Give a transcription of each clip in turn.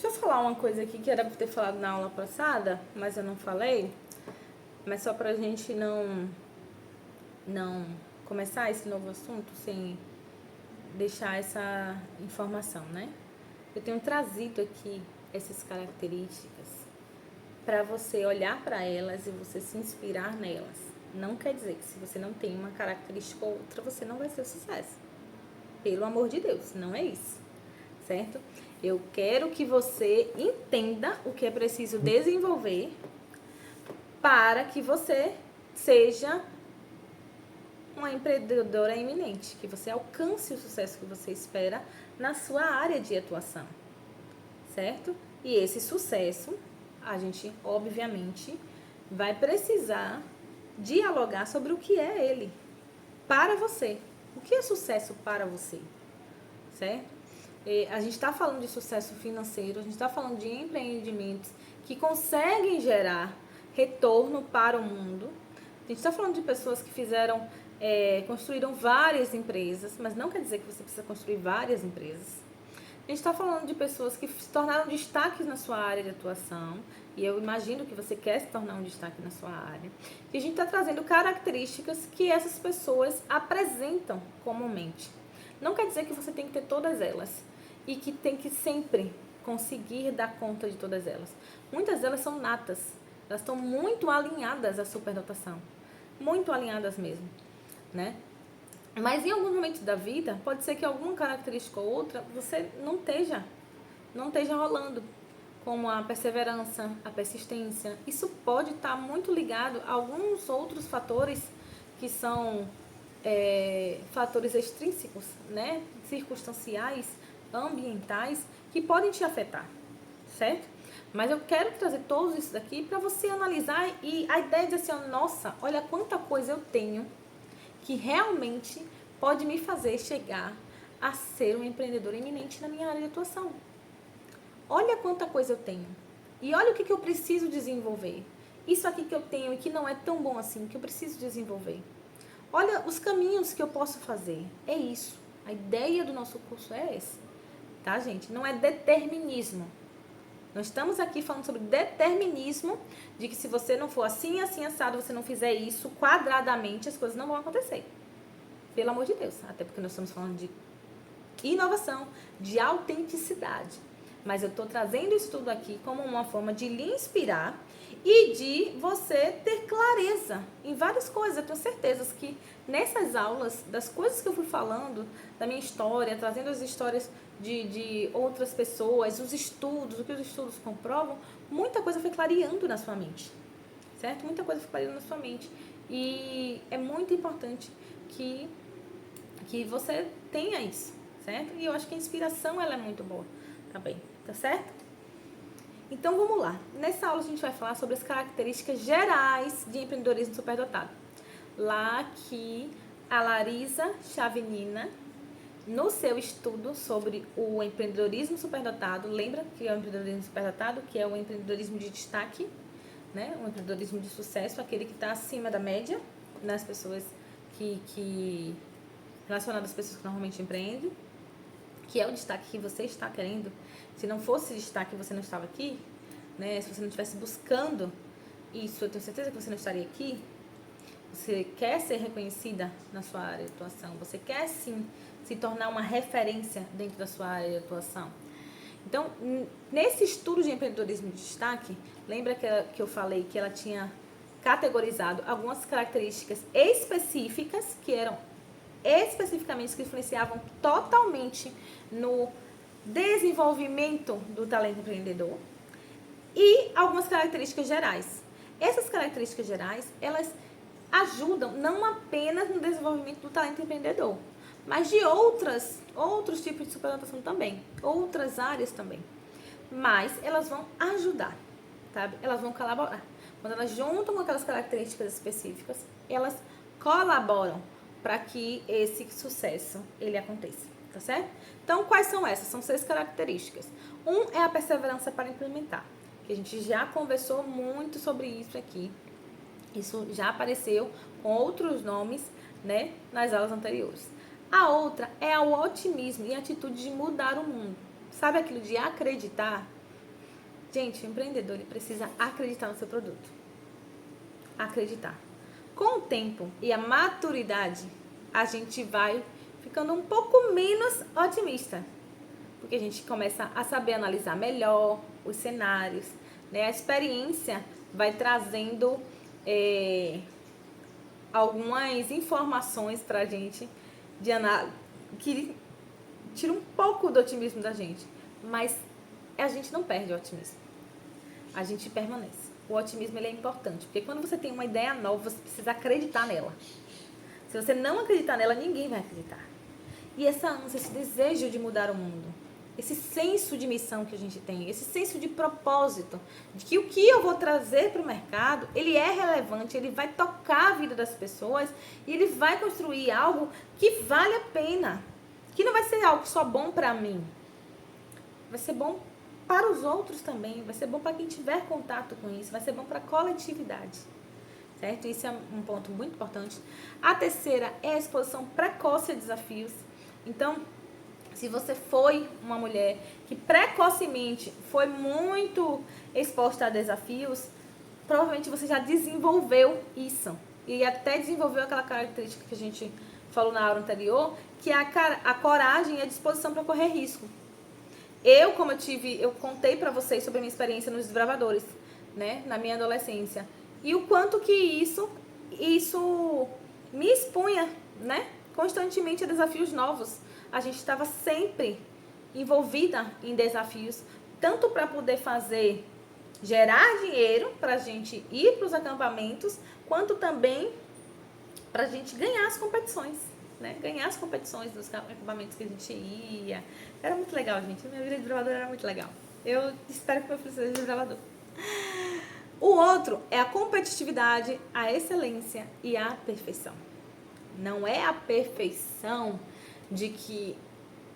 Deixa eu falar uma coisa aqui que era pra ter falado na aula passada, mas eu não falei. Mas só pra gente não começar esse novo assunto sem deixar essa informação, né? Eu tenho trazido aqui essas características para você olhar para elas e você se inspirar nelas. Não quer dizer que se você não tem uma característica ou outra, você não vai ser sucesso. Pelo amor de Deus, não é isso, certo? Eu quero que você entenda o que é preciso desenvolver para que você seja uma empreendedora eminente, que você alcance o sucesso que você espera na sua área de atuação, certo? E esse sucesso, a gente, obviamente, vai precisar dialogar sobre o que é ele para você. O que é sucesso para você, certo? A gente está falando de sucesso financeiro, a gente está falando de empreendimentos que conseguem gerar retorno para o mundo. A gente está falando de pessoas que construíram várias empresas, mas não quer dizer que você precisa construir várias empresas. A gente está falando de pessoas que se tornaram destaques na sua área de atuação, e eu imagino que você quer se tornar um destaque na sua área. E a gente está trazendo características que essas pessoas apresentam comumente. Não quer dizer que você tem que ter todas elas e que tem que sempre conseguir dar conta de todas elas. Muitas delas são natas, elas estão muito alinhadas à superdotação, muito alinhadas mesmo, né? Mas em alguns momentos da vida, pode ser que alguma característica ou outra você não esteja rolando, como a perseverança, a persistência. Isso pode estar muito ligado a alguns outros fatores que são fatores extrínsecos, né? Circunstanciais, ambientais, que podem te afetar, certo? Mas eu quero trazer todos isso daqui para você analisar e a ideia de assim, nossa, olha quanta coisa eu tenho que realmente pode me fazer chegar a ser um empreendedor eminente na minha área de atuação. Olha quanta coisa eu tenho. E olha o que eu preciso desenvolver. Isso aqui que eu tenho e que não é tão bom assim, que eu preciso desenvolver. Olha os caminhos que eu posso fazer. É isso. A ideia do nosso curso é esse. Tá, gente? Não é determinismo. Nós estamos aqui falando sobre determinismo, de que se você não for assim, assim, assado, você não fizer isso quadradamente, as coisas não vão acontecer. Pelo amor de Deus. Até porque nós estamos falando de inovação, de autenticidade. Mas eu estou trazendo isso tudo aqui como uma forma de lhe inspirar e de você ter clareza em várias coisas. Eu tenho certeza que nessas aulas, das coisas que eu fui falando, da minha história, trazendo as histórias de outras pessoas, os estudos, o que os estudos comprovam, muita coisa foi clareando na sua mente, certo? Muita coisa foi clareando na sua mente. E é muito importante que você tenha isso, certo? E eu acho que a inspiração ela é muito boa também, tá certo? Então vamos lá. Nessa aula a gente vai falar sobre as características gerais de empreendedorismo superdotado. Lá que a Larisa Chavinina, no seu estudo sobre o empreendedorismo superdotado, lembra que é o empreendedorismo superdotado, que é o empreendedorismo de destaque, né? O empreendedorismo de sucesso, aquele que está acima da média nas pessoas relacionadas às pessoas que normalmente empreendem, que é o destaque que você está querendo. Se não fosse destaque, você não estava aqui, né? Se você não estivesse buscando isso, eu tenho certeza que você não estaria aqui. Você quer ser reconhecida na sua área de atuação, você quer sim se tornar uma referência dentro da sua área de atuação. Então, nesse estudo de empreendedorismo de destaque, lembra que eu falei que ela tinha categorizado algumas características específicas que eram especificamente que influenciavam totalmente no desenvolvimento do talento empreendedor e algumas características gerais. Essas características gerais, elas ajudam não apenas no desenvolvimento do talento empreendedor, mas de outros tipos de superdotação também, outras áreas também. Mas elas vão ajudar, sabe? Elas vão colaborar. Quando elas juntam aquelas características específicas, elas colaboram para que esse sucesso ele aconteça, tá certo? Então, quais são essas? São 6 características. É a perseverança para implementar, que a gente já conversou muito sobre isso aqui. Isso já apareceu com outros nomes, né, nas aulas anteriores. A outra é o otimismo e a atitude de mudar o mundo. Sabe aquilo de acreditar? Gente, o empreendedor ele precisa acreditar no seu produto. Acreditar. Com o tempo e a maturidade, a gente vai ficando um pouco menos otimista. Porque a gente começa a saber analisar melhor os cenários, né? A experiência vai trazendo algumas informações pra gente de análise que tira um pouco do otimismo da gente. Mas a gente não perde o otimismo. A gente permanece. O otimismo ele é importante, porque quando você tem uma ideia nova, você precisa acreditar nela. Se você não acreditar nela, ninguém vai acreditar. E essa ânsia, esse desejo de mudar o mundo, esse senso de missão que a gente tem, esse senso de propósito, de que o que eu vou trazer para o mercado, ele é relevante, ele vai tocar a vida das pessoas e ele vai construir algo que vale a pena, que não vai ser algo só bom para mim, vai ser bom para os outros também, vai ser bom para quem tiver contato com isso, vai ser bom para a coletividade, certo? Isso é um ponto muito importante. A terceira é a exposição precoce a desafios. Então, se você foi uma mulher que precocemente foi muito exposta a desafios, provavelmente você já desenvolveu isso. E até desenvolveu aquela característica que a gente falou na aula anterior, que é a coragem e a disposição para correr risco. Eu contei para vocês sobre a minha experiência nos desbravadores, né, na minha adolescência. E o quanto que isso me expunha, né, constantemente a desafios novos. A gente estava sempre envolvida em desafios, tanto para poder gerar dinheiro para a gente ir para os acampamentos, quanto também para a gente ganhar as competições, né? Ganhar as competições dos acampamentos que a gente ia. Era muito legal, gente. Minha vida de desbravador era muito legal. Eu espero que meu filho seja desbravador. O outro é a competitividade, a excelência e a perfeição. Não é a perfeição de que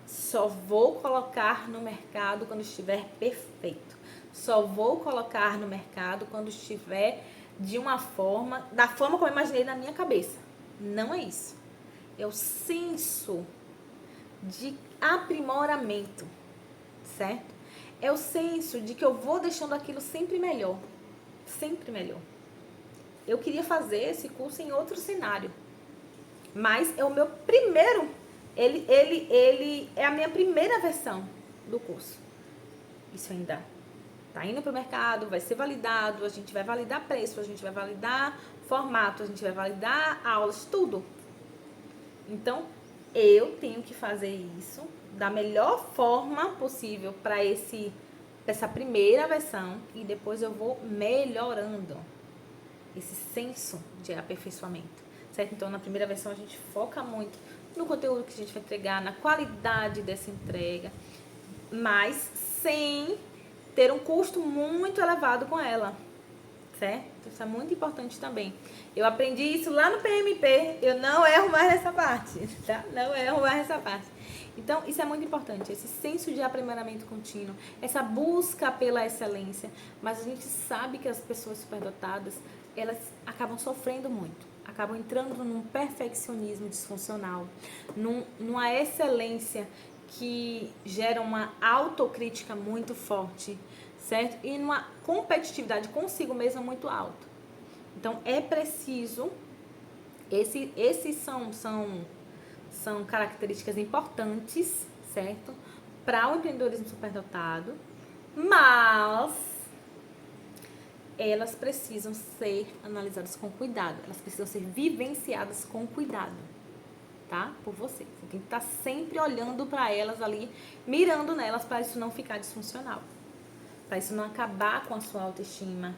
só vou colocar no mercado quando estiver perfeito. Só vou colocar no mercado quando estiver da forma como eu imaginei na minha cabeça. Não é isso. É o senso de aprimoramento, certo? É o senso de que eu vou deixando aquilo sempre melhor. Sempre melhor. Eu queria fazer esse curso em outro cenário. Mas é o meu primeiro, ele é a minha primeira versão do curso. Isso ainda tá indo pro mercado, vai ser validado, a gente vai validar preço, a gente vai validar formato, a gente vai validar aulas, tudo. Então, eu tenho que fazer isso da melhor forma possível para essa primeira versão e depois eu vou melhorando esse senso de aperfeiçoamento. Certo? Então, na primeira versão, a gente foca muito no conteúdo que a gente vai entregar, na qualidade dessa entrega, mas sem ter um custo muito elevado com ela, certo? Isso é muito importante também. Eu aprendi isso lá no PMP, eu não erro mais nessa parte, tá? Não erro mais nessa parte. Então, isso é muito importante, esse senso de aprimoramento contínuo, essa busca pela excelência, mas a gente sabe que as pessoas superdotadas, elas acabam sofrendo muito. Acabam entrando num perfeccionismo disfuncional, numa excelência que gera uma autocrítica muito forte, certo? E numa competitividade consigo mesma muito alta. Então, é preciso, esses são características importantes, certo? Para o empreendedorismo superdotado, mas elas precisam ser analisadas com cuidado, elas precisam ser vivenciadas com cuidado, tá? Por você. Você tem que estar sempre olhando para elas ali, mirando nelas para isso não ficar disfuncional, para isso não acabar com a sua autoestima,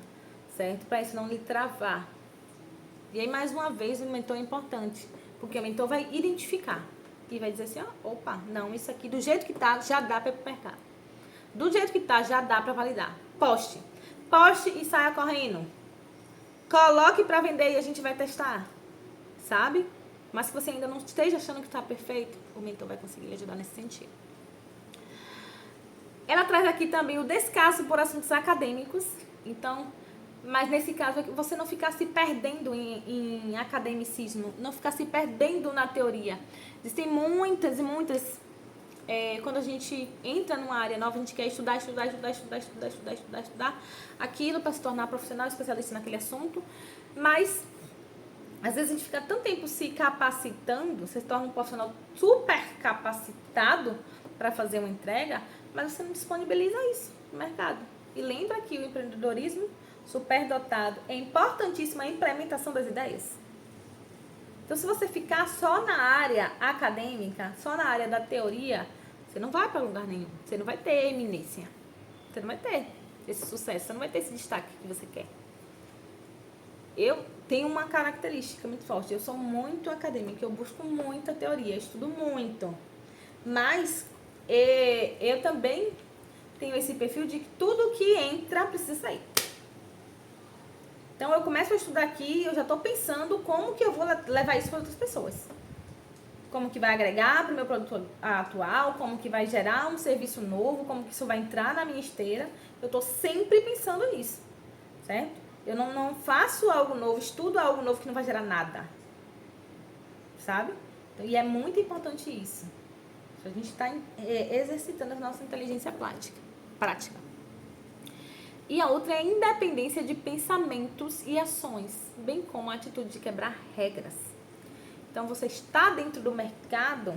certo? Para isso não lhe travar. E aí, mais uma vez, o mentor é importante, porque o mentor vai identificar e vai dizer assim, opa, não, isso aqui do jeito que tá, já dá para ir pro mercado. Do jeito que tá, já dá para validar. Poste e saia correndo. Coloque para vender e a gente vai testar, sabe? Mas se você ainda não esteja achando que está perfeito, o mentor vai conseguir lhe ajudar nesse sentido. Ela traz aqui também o descaso por assuntos acadêmicos. Então, mas nesse caso, você não ficar se perdendo em academicismo, não ficar se perdendo na teoria. Existem muitas e muitas quando a gente entra numa área nova, a gente quer estudar aquilo para se tornar profissional, especialista naquele assunto, mas às vezes a gente fica tanto tempo se capacitando, você se torna um profissional super capacitado para fazer uma entrega, mas você não disponibiliza isso no mercado. E lembra que o empreendedorismo superdotado é importantíssimo a implementação das ideias. Então, se você ficar só na área acadêmica, só na área da teoria, você não vai para lugar nenhum. Você não vai ter eminência. Você não vai ter esse sucesso. Você não vai ter esse destaque que você quer. Eu tenho uma característica muito forte. Eu sou muito acadêmica. Eu busco muita teoria. Eu estudo muito. Mas eu também tenho esse perfil de que tudo que entra precisa sair. Então, eu começo a estudar aqui e eu já estou pensando como que eu vou levar isso para outras pessoas. Como que vai agregar para o meu produto atual, como que vai gerar um serviço novo, como que isso vai entrar na minha esteira. Eu estou sempre pensando nisso, certo? Eu não faço algo novo, estudo algo novo que não vai gerar nada, sabe? E é muito importante isso. A gente está exercitando a nossa inteligência prática. E a outra é a independência de pensamentos e ações, bem como a atitude de quebrar regras. Então, você está dentro do mercado,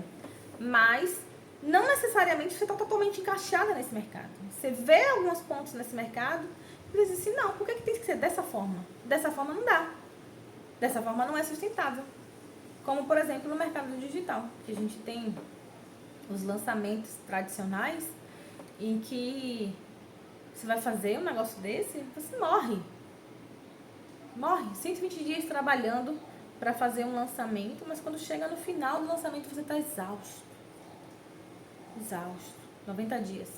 mas não necessariamente você está totalmente encaixada nesse mercado. Você vê alguns pontos nesse mercado e diz assim, não, por que tem que ser dessa forma? Dessa forma não dá. Dessa forma não é sustentável. Como, por exemplo, no mercado digital, que a gente tem os lançamentos tradicionais em que você vai fazer um negócio desse, você morre. Morre. 120 dias trabalhando para fazer um lançamento, mas quando chega no final do lançamento você está exausto. Exausto. 90 dias.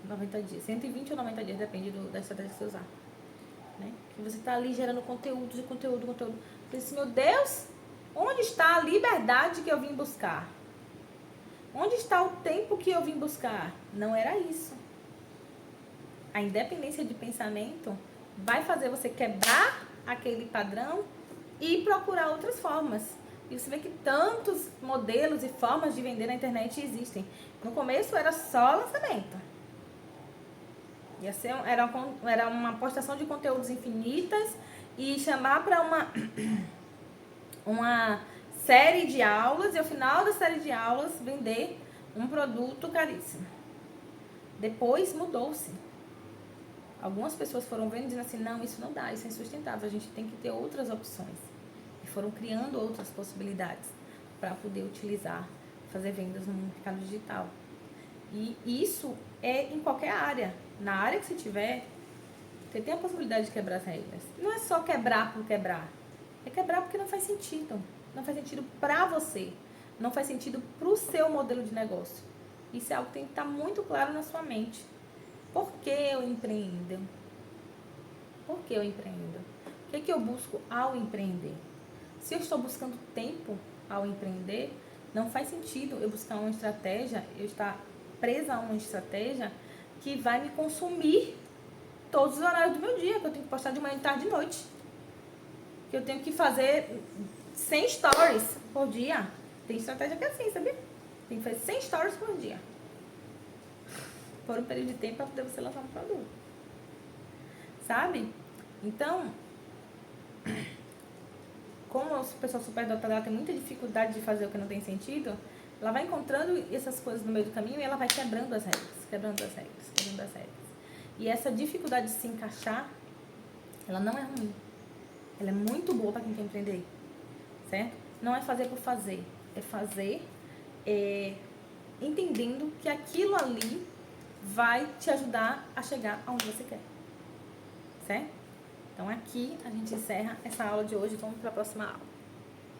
90 dias. 120 ou 90 dias, depende da estratégia que você usar. Né? E você está ali gerando conteúdo. Você diz assim, meu Deus, onde está a liberdade que eu vim buscar? Onde está o tempo que eu vim buscar? Não era isso. A independência de pensamento vai fazer você quebrar aquele padrão e procurar outras formas. E você vê que tantos modelos e formas de vender na internet existem. No começo era só lançamento. Era uma postação de conteúdos infinitas e chamar para uma série de aulas e ao final da série de aulas vender um produto caríssimo. Depois mudou-se. Algumas pessoas foram vendo e dizendo assim, não, isso não dá, isso é insustentável, a gente tem que ter outras opções. E foram criando outras possibilidades para poder utilizar, fazer vendas no mercado digital. E isso é em qualquer área. Na área que você tiver, você tem a possibilidade de quebrar as regras. Não é só quebrar por quebrar. É quebrar porque não faz sentido. Não faz sentido para você. Não faz sentido para o seu modelo de negócio. Isso é algo que tem que estar muito claro na sua mente. Por que eu empreendo? Por que eu empreendo? O que é que eu busco ao empreender? Se eu estou buscando tempo ao empreender, não faz sentido eu buscar uma estratégia, eu estar presa a uma estratégia que vai me consumir todos os horários do meu dia, que eu tenho que postar de manhã, de tarde e de noite. Que eu tenho que fazer 100 stories por dia. Tem estratégia que é assim, sabia? Tem que fazer 100 stories por dia. Por um período de tempo para poder você lançar um produto. Sabe? Então, como a pessoa superdotada tem muita dificuldade de fazer o que não tem sentido, ela vai encontrando essas coisas no meio do caminho e ela vai quebrando as regras. E essa dificuldade de se encaixar, ela não é ruim. Ela é muito boa para quem quer empreender. Certo? Não é fazer por fazer. É fazer entendendo que aquilo ali vai te ajudar a chegar aonde você quer. Certo? Então aqui a gente encerra essa aula de hoje. Vamos para a próxima aula.